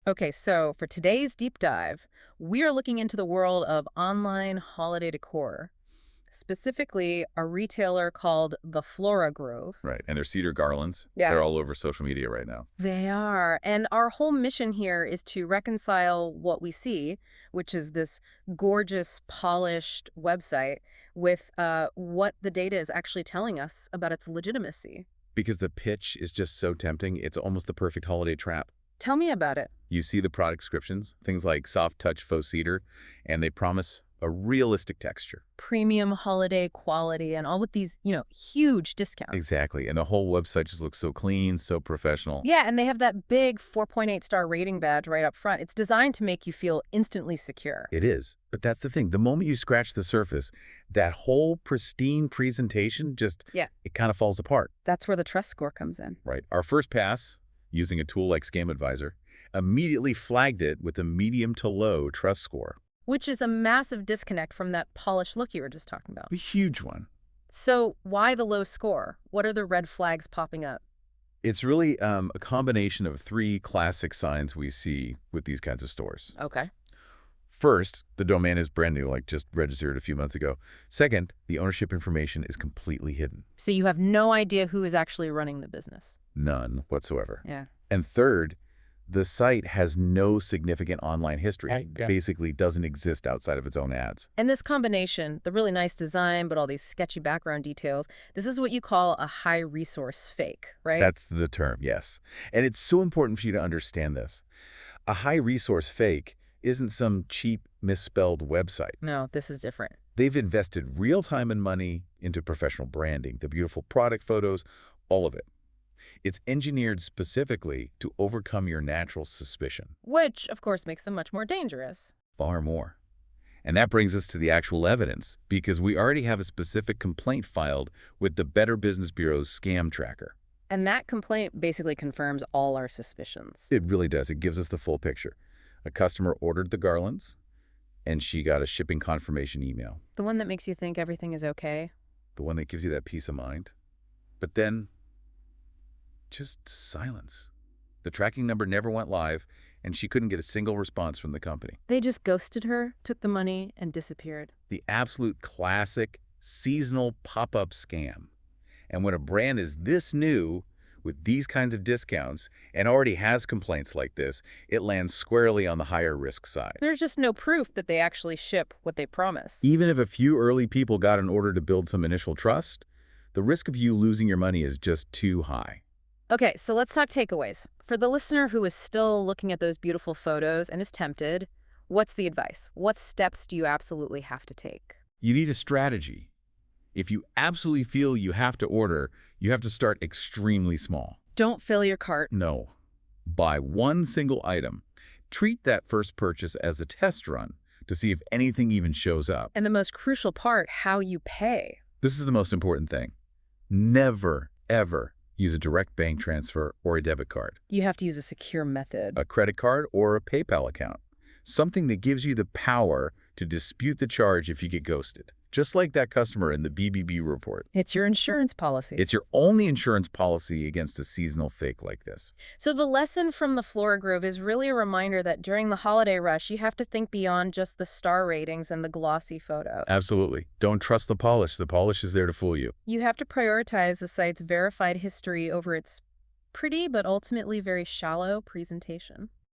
Okay, so for today's deep dive, we are looking into the world of online holiday decor, specifically a retailer called the Flora Grove. Right, and they're cedar garlands. Yeah. They're all over social media right now. They are. And our whole mission here is to reconcile what we see, which is this gorgeous, polished website, with what the data is actually telling us about its legitimacy. Because the pitch is just so tempting, it's almost the perfect holiday trap. Tell me about it. You see the product descriptions, things like soft touch faux cedar, and they promise a realistic texture. Premium holiday quality and all with these, huge discounts. Exactly, and the whole website just looks so clean, so professional. Yeah, and they have that big 4.8-star rating badge right up front. It's designed to make you feel instantly secure. It is, but that's the thing. The moment you scratch the surface, that whole pristine presentation it kind of falls apart. That's where the trust score comes in. Right. Our first pass, using a tool like Scam Advisor, immediately flagged it with a medium to low trust score. Which is a massive disconnect from that polished look you were just talking about. A huge one. So why the low score? What are the red flags popping up? It's really a combination of three classic signs we see with these kinds of stores. Okay. First, the domain is brand new, like just registered a few months ago. Second, the ownership information is completely hidden. So you have no idea who is actually running the business. None whatsoever. Yeah. And third, the site has no significant online history. Yeah. Basically doesn't exist outside of its own ads. And this combination, the really nice design, but all these sketchy background details, this is what you call a high-resource fake, right? That's the term, yes. And it's so important for you to understand this. A high-resource fake isn't some cheap, misspelled website. No, this is different. They've invested real time and money into professional branding, the beautiful product photos, all of it. It's engineered specifically to overcome your natural suspicion. Which, of course, makes them much more dangerous. Far more. And that brings us to the actual evidence, because we already have a specific complaint filed with the Better Business Bureau's scam tracker. And that complaint basically confirms all our suspicions. It really does. It gives us the full picture. A customer ordered the garlands, and she got a shipping confirmation email. The one that makes you think everything is okay? The one that gives you that peace of mind. But then, just silence. The tracking number never went live, and she couldn't get a single response from the company. They just ghosted her, took the money, and disappeared. The absolute classic seasonal pop-up scam. And when a brand is this new, with these kinds of discounts, and already has complaints like this, it lands squarely on the higher risk side. There's just no proof that they actually ship what they promise. Even if a few early people got an order to build some initial trust, the risk of you losing your money is just too high. Okay, so let's talk takeaways. For the listener who is still looking at those beautiful photos and is tempted, what's the advice? What steps do you absolutely have to take? You need a strategy. If you absolutely feel you have to order, you have to start extremely small. Don't fill your cart. No. Buy one single item. Treat that first purchase as a test run to see if anything even shows up. And the most crucial part, how you pay. This is the most important thing. Never, ever use a direct bank transfer or a debit card. You have to use a secure method. A credit card or a PayPal account. Something that gives you the power to dispute the charge if you get ghosted. Just like that customer in the BBB report. It's your insurance policy. It's your only insurance policy against a seasonal fake like this. So the lesson from the Flora Grove is really a reminder that during the holiday rush, you have to think beyond just the star ratings and the glossy photo. Absolutely. Don't trust the polish. The polish is there to fool you. You have to prioritize the site's verified history over its pretty but ultimately very shallow presentation.